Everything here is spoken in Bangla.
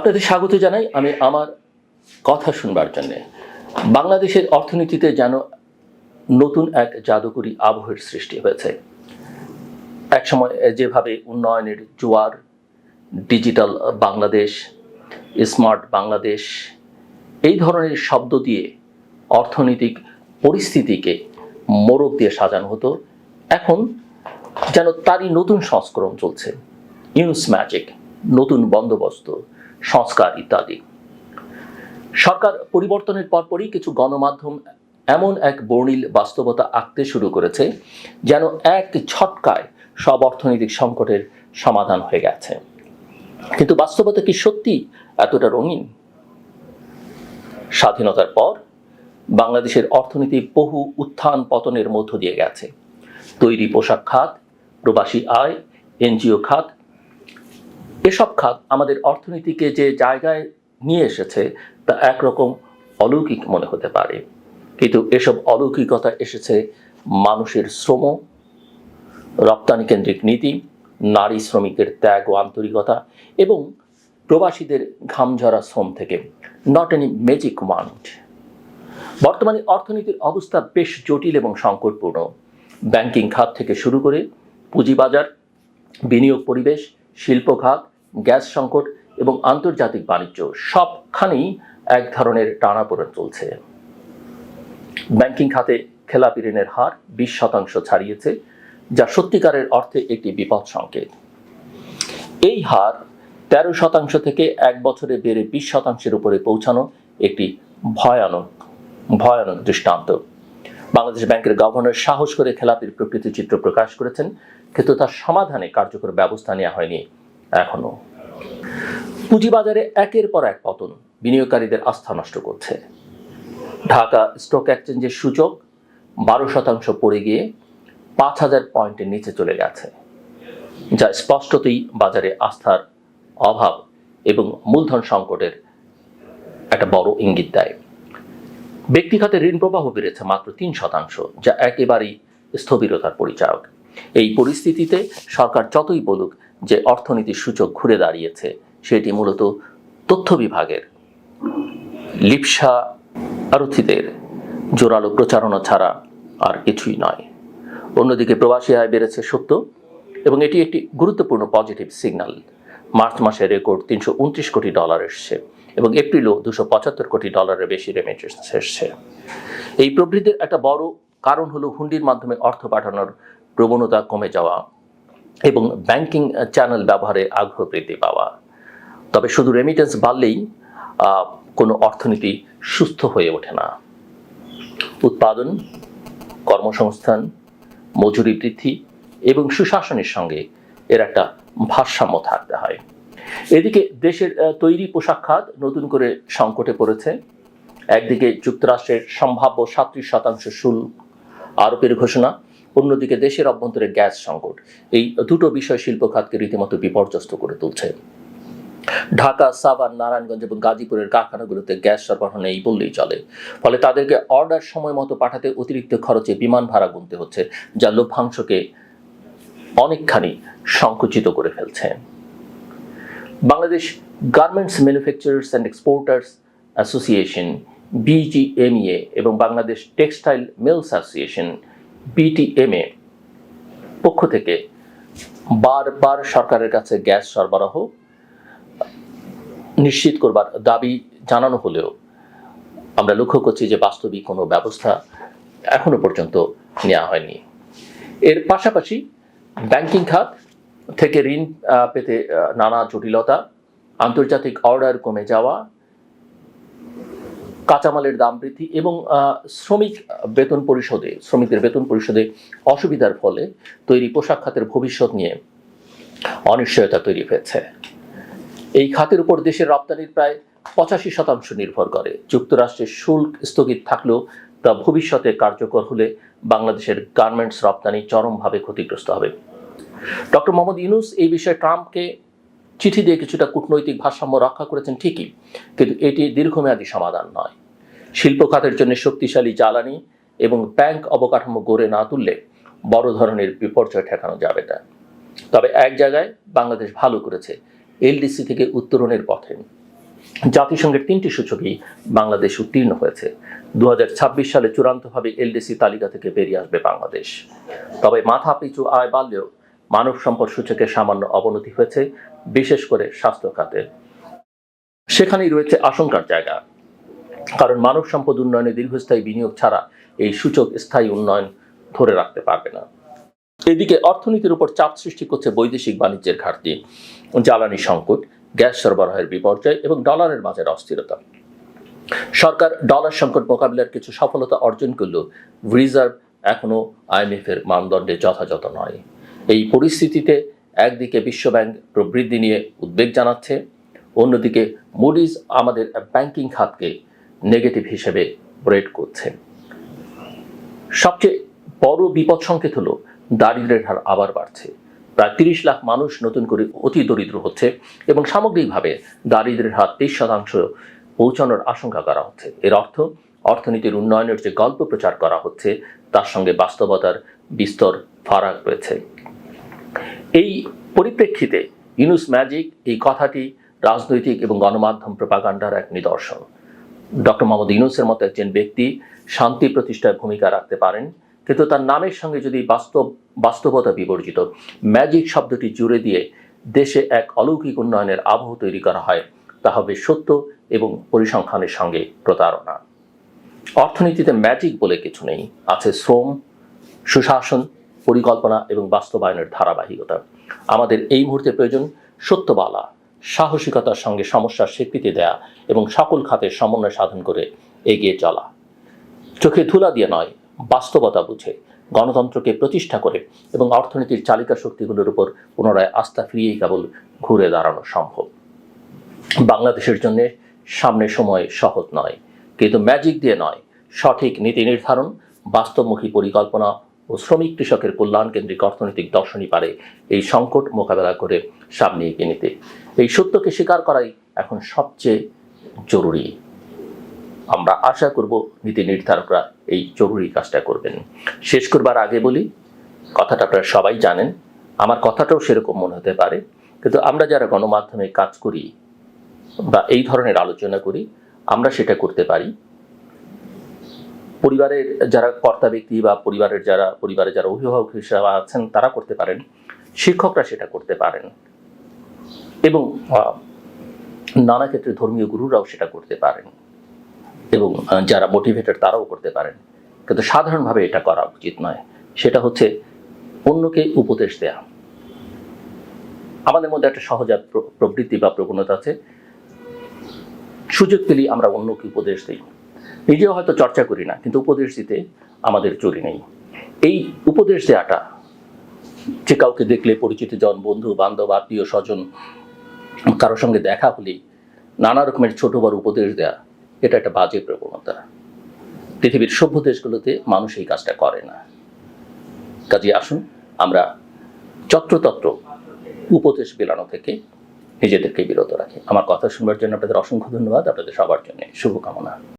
আপনাদের স্বাগত জানাই আমি আমার কথা শুনবার জন্য। বাংলাদেশের অর্থনীতিতে যেন নতুন এক জাদুকরী আবহের সৃষ্টি হয়েছে। একসময় যেভাবে উন্নয়নের জোয়ার, ডিজিটাল বাংলাদেশ, স্মার্ট বাংলাদেশ এই ধরনের শব্দ দিয়ে অর্থনৈতিক পরিস্থিতিকে মোড়ক দিয়ে সাজানো হতো, এখন যেন তারই নতুন সংস্করণ চলছে। ইউনুস ম্যাজিক, নতুন বন্দোবস্ত, সংস্কার ইত্যাদি। সরকার পরিবর্তনের পরপরই কিছু গণমাধ্যম এমন এক বর্ণিল বাস্তবতা আঁকতে শুরু করেছে যেন এক ঝটকায় সব অর্থনৈতিক সংকটের সমাধান হয়ে গেছে। কিন্তু বাস্তবতা কি সত্যি এতটা রঙিন? স্বাধীনতার পর বাংলাদেশের অর্থনীতি বহু উত্থান পতনের মধ্য দিয়ে গেছে। তৈরি পোশাক খাত, প্রবাসী আয়, এনজিও খাত, এসব খাত আমাদের অর্থনীতিকে যে জায়গায় নিয়ে এসেছে তা একরকম অলৌকিক মনে হতে পারে, কিন্তু এসব অলৌকিকতা এসেছে মানুষের শ্রম, রপ্তানি কেন্দ্রিক নীতি, নারী শ্রমিকের ত্যাগ ও আন্তরিকতা এবং প্রবাসীদের ঘামঝরা শ্রম থেকে। Not any magic wand. বর্তমানে অর্থনীতির অবস্থা বেশ জটিল এবং সংকটপূর্ণ। ব্যাংকিং খাত থেকে শুরু করে পুঁজিবাজার, বিনিয়োগ পরিবেশ, শিল্প খাত, গ্যাস সংকট এবং আন্তর্জাতিক বাণিজ্য সবখানেই এক ধরনের টানাপোড়েন চলছে। ব্যাংকিং খাতে খেলাপি ঋণের হার 20% ছাড়িয়েছে, যা সত্যিকারের অর্থে একটি বিপদ সংকেত। এই হার 13% থেকে এক বছরে বেড়ে 20%-এর উপরে পৌঁছানো একটি ভয়ানক দৃষ্টান্ত। বাংলাদেশ ব্যাংকের গভর্নর সাহস করে খেলাপির প্রকৃতি চিত্র প্রকাশ করেছেন, কিন্তু তার সমাধানে কার্যকর ব্যবস্থা নেওয়া হয়নি এখনো। পুঁজিবাজারে একের পর এক পতন বিনিয়োগকারীদের আস্থা নষ্ট করছে। ঢাকা স্টক এক্সচেঞ্জের সূচক 12% পড়ে গিয়ে 5000 পয়েন্টের নিচে চলে গেছে, যা স্পষ্টতই বাজারে আস্থার অভাব এবং মূলধন সংকটের একটা বড় ইঙ্গিত দেয়। ব্যক্তিখাতে ঋণ প্রবাহ বেড়েছে মাত্র 3%, যা একেবারেই স্থবিরতার পরিচায়ক। এই পরিস্থিতিতে সরকার যতই বলুক যে অর্থনীতির সূচক ঘুরে দাঁড়িয়েছে, সেটি মূলত তথ্য বিভাগের লিপ্সা আরথীদের জোরালো প্রচারণা ছাড়া আর কিছুই নয়। অন্যদিকে প্রবাসী আয় বেড়েছে সত্য এবং এটি একটি গুরুত্বপূর্ণ পজিটিভ সিগন্যাল। মার্চ মাসে রেকর্ড $329 কোটি এসছে এবং এপ্রিলও $275 কোটি বেশি রেমিটেন্স এসছে। এই প্রবৃদ্ধির একটা বড় কারণ হলো হুন্ডির মাধ্যমে অর্থ পাঠানোর প্রবণতা কমে যাওয়া এবং ব্যাংকিং চ্যানেল ব্যবহারে আগ্রহ বৃদ্ধি পাওয়া। তবে শুধু রেমিটেন্স বাড়লেই কোনো অর্থনীতি সুস্থ হয়ে ওঠে না। উৎপাদন, কর্মসংস্থান, মজুরি বৃদ্ধি এবং সুশাসনের সঙ্গে এর একটা ভারসাম্য থাকতে হয়। এদিকে দেশের তৈরি পোশাক খাত নতুন করে সংকটে পড়েছে। একদিকে যুক্তরাষ্ট্রের সম্ভাব্য 37% শুল্ক আরোপের ঘোষণা, অন্যদিকে দেশের অভ্যন্তরে গ্যাস সংকট। এই দুটো বিষয় শিল্প খাতকে রীতিমতো বিপর্যস্ত করে তুলছে। ঢাকা, সাভার, নারায়ণগঞ্জ এবং গাজীপুরের কারখানাগুলোতে গ্যাস সরবরাহ নেই বললেই চলে। ফলে তাদেরকে অর্ডার সময় মতো পাঠাতে অতিরিক্ত খরচে বিমান ভাড়া গুনতে হচ্ছে, যা লভ্যাংশকে অনেকখানি সংকুচিত করে ফেলছে। Bangladesh garments manufacturers and exporters association BGMEA এবং Bangladesh textile mills association BTMA পক্ষ থেকে বারবার সরকারের কাছে গ্যাস সরবরাহ নিশ্চিত করবার দাবি জানানো হলেও আমরা লক্ষ্য করছি যে বাস্তবিক কোনো ব্যবস্থা এখনো পর্যন্ত নেওয়া হয়নি। এর পাশাপাশি ব্যাংকিং খাত থেকে ঋণ পেতে নানা জটিলতা, আন্তর্জাতিক অর্ডার কমে যাওয়া, কাঁচামালের দাম বৃদ্ধি এবং শ্রমিকদের বেতন পরিশোধে অসুবিধার ফলে তৈরি পোশাক খাতের ভবিষ্যৎ নিয়ে অনিশ্চয়তা তৈরি হয়েছে। এই খাতের উপর দেশের রপ্তানির প্রায় 85% নির্ভর করে। যুক্তরাষ্ট্রের শুল্ক স্থগিত থাকলেও তা ভবিষ্যতে কার্যকর হলে বাংলাদেশের গার্মেন্টস রপ্তানি চরমভাবে ক্ষতিগ্রস্ত হবে। ডক্টর মোহাম্মদ ইউনূস এই বিষয়ে ট্রাম্পকে চিঠি দিয়ে কিছুটা কূটনৈতিক ভারসাম্য রক্ষা করেছেন ঠিকই, কিন্তু এটি দীর্ঘমেয়াদী সমাধান নয়। শিল্প খাতের জন্য শক্তিশালী জ্বালানি এবং ব্যাংক অবকাঠামো গড়ে না তুললে বড় ধরনের বিপর্যয় ঠেকানো যাবে না। তবে এক জায়গায় বাংলাদেশ ভালো করেছে, এলডিসি থেকে উত্তরণের পথে। জাতিসংঘের 3টি সূচকই বাংলাদেশ উত্তীর্ণ হয়েছে। 2026 সালে চূড়ান্তভাবে এলডিসি তালিকা থেকে বেরিয়ে আসবে বাংলাদেশ। তবে মাথাপিছু আয় বাড়লেও মানব সম্পদ সূচকে সামান্য অবনতি হয়েছে, বিশেষ করে স্বাস্থ্য খাতে। সেখানেই রয়েছে আশঙ্কার জায়গা, কারণ মানব সম্পদ উন্নয়নে দীর্ঘস্থায়ী বিনিয়োগ ছাড়া এই সূচক স্থায়ী উন্নয়ন ধরে রাখতে পারবে না। এদিকে অর্থনীতির উপর চাপ সৃষ্টি করছে বৈদেশিক বাণিজ্যের ঘাটতি, জ্বালানি সংকট, গ্যাস সরবরাহের বিপর্যয় এবং ডলারের মাঝের অস্থিরতা। সরকার ডলার সংকট মোকাবিলার কিছু সফলতা অর্জন করলেও রিজার্ভ এখনো IMF এর মানদণ্ডে যথাযথ নয়। এই পরিস্থিতিতে একদিকে বিশ্বব্যাংক প্রবৃদ্ধি নিয়ে উদ্বেগ জানাচ্ছে, অন্যদিকে মুডিজ আমাদের ব্যাংকিং খাতকে নেগেটিভ হিসেবে রেট করছে। সবচেয়ে বড় বিপদ সংকেত হলো দারিদ্র্যের হার আবার বাড়ছে। প্রায় 30 লাখ মানুষ নতুন করে অতি দরিদ্র হচ্ছে এবং সামগ্রিকভাবে দারিদ্র্যের হার 23% পৌঁছানোর আশঙ্কা করা হচ্ছে। এর অর্থ অর্থনীতির উন্নয়নের যে গল্প প্রচার করা হচ্ছে তার সঙ্গে বাস্তবতার বিস্তর ফারাক রয়েছে। এই পরিপ্রেক্ষিতে ইউনুস ম্যাজিক এই কথাটি রাজনৈতিক এবং গণমাধ্যম প্রপাগান্ডার এক নিদর্শন। ডক্টর মোহাম্মদ ইউনুসের মতো একজন ব্যক্তি শান্তি প্রতিষ্ঠায় ভূমিকা রাখতে পারেন, কিন্তু তার নামের সঙ্গে যদি বাস্তবতা বিবর্জিত ম্যাজিক শব্দটি জুড়ে দিয়ে দেশে এক অলৌকিক উন্নয়নের আবহ তৈরি করা হয়, তা হবে সত্য এবং পরিসংখ্যানের সঙ্গে প্রতারণা। অর্থনীতিতে ম্যাজিক বলে কিছু নেই, আছে শ্রম, সুশাসন, পরিকল্পনা এবং বাস্তবায়নের ধারাবাহিকতা। আমাদের এই মুহূর্তে প্রয়োজন সত্য বলা, সাহসিকতার সঙ্গে সমস্যার স্বীকৃতি দেয়া এবং সকল খাতের সমন্বয় সাধন করে এগিয়ে চলা। চোখে ধুলা দিয়ে নয়, বাস্তবতা বুঝে, গণতন্ত্রকে প্রতিষ্ঠা করে এবং অর্থনীতির চালিকা শক্তিগুলোর উপর পুনরায় আস্থা ফিরিয়েই কেবল ঘুরে দাঁড়ানো সম্ভব। বাংলাদেশের জন্য সামনের সময় সহজ নয়, কিন্তু ম্যাজিক দিয়ে নয়, সঠিক নীতি নির্ধারণ, বাস্তবমুখী পরিকল্পনা ও শ্রমিক কৃষকের কল্যাণ কেন্দ্রিক অর্থনৈতিক দর্শনই পারে এই সংকট মোকাবেলা করে সামনে এগিয়ে নিতে। এই সত্যকে স্বীকার করাই এখন সবচেয়ে জরুরি। আমরা আশা করব নীতি নির্ধারকরা এই জরুরি কাজটা করবেন। শেষ করবার আগে বলি, কথাটা আপনারা সবাই জানেন, আমার কথাটাও সেরকম মনে হতে পারে, কিন্তু আমরা যারা গণমাধ্যমে কাজ করি বা এই ধরনের আলোচনা করি, আমরা সেটা করতে পারি। পরিবারের যারা কর্তা ব্যক্তি বা পরিবারে যারা অভিভাবক হিসেবে আছেন তারা করতে পারেন, শিক্ষকরা সেটা করতে পারেন এবং নানা ক্ষেত্রে ধর্মীয় গুরুরাও সেটা করতে পারেন এবং যারা মোটিভেটেড তারাও করতে পারেন। কিন্তু সাধারণভাবে এটা করা উচিত নয়। সেটা হচ্ছে অন্যকে উপদেশ দেয়া। আমাদের মধ্যে একটা সহজাত প্রবৃত্তি বা প্রবণতা আছে, সুযোগ পেলেই আমরা অন্যকে উপদেশ দিই। নিজেও হয়তো চর্চা করি না, কিন্তু উপদেশ দিতে আমাদের চুরি নেই। এই উপদেশ দেওয়াটা, যে কাউকে দেখলে পরিচিত জন, বন্ধু বান্ধব, আত্মীয় স্বজন কারোর সঙ্গে দেখা হলেই নানা রকমের ছোট বড় উপদেশ দেয়া, এটা একটা বাজে প্রবণতা। পৃথিবীর সভ্য দেশগুলোতে মানুষ এই কাজটা করে না। কাজে আসুন আমরা যত্রতত্র উপদেশ বিলানো থেকে নিজেদেরকে বিরত রাখি। আমার কথা শুনবার জন্য আপনাদের অসংখ্য ধন্যবাদ। আপনাদের সবার জন্য শুভকামনা।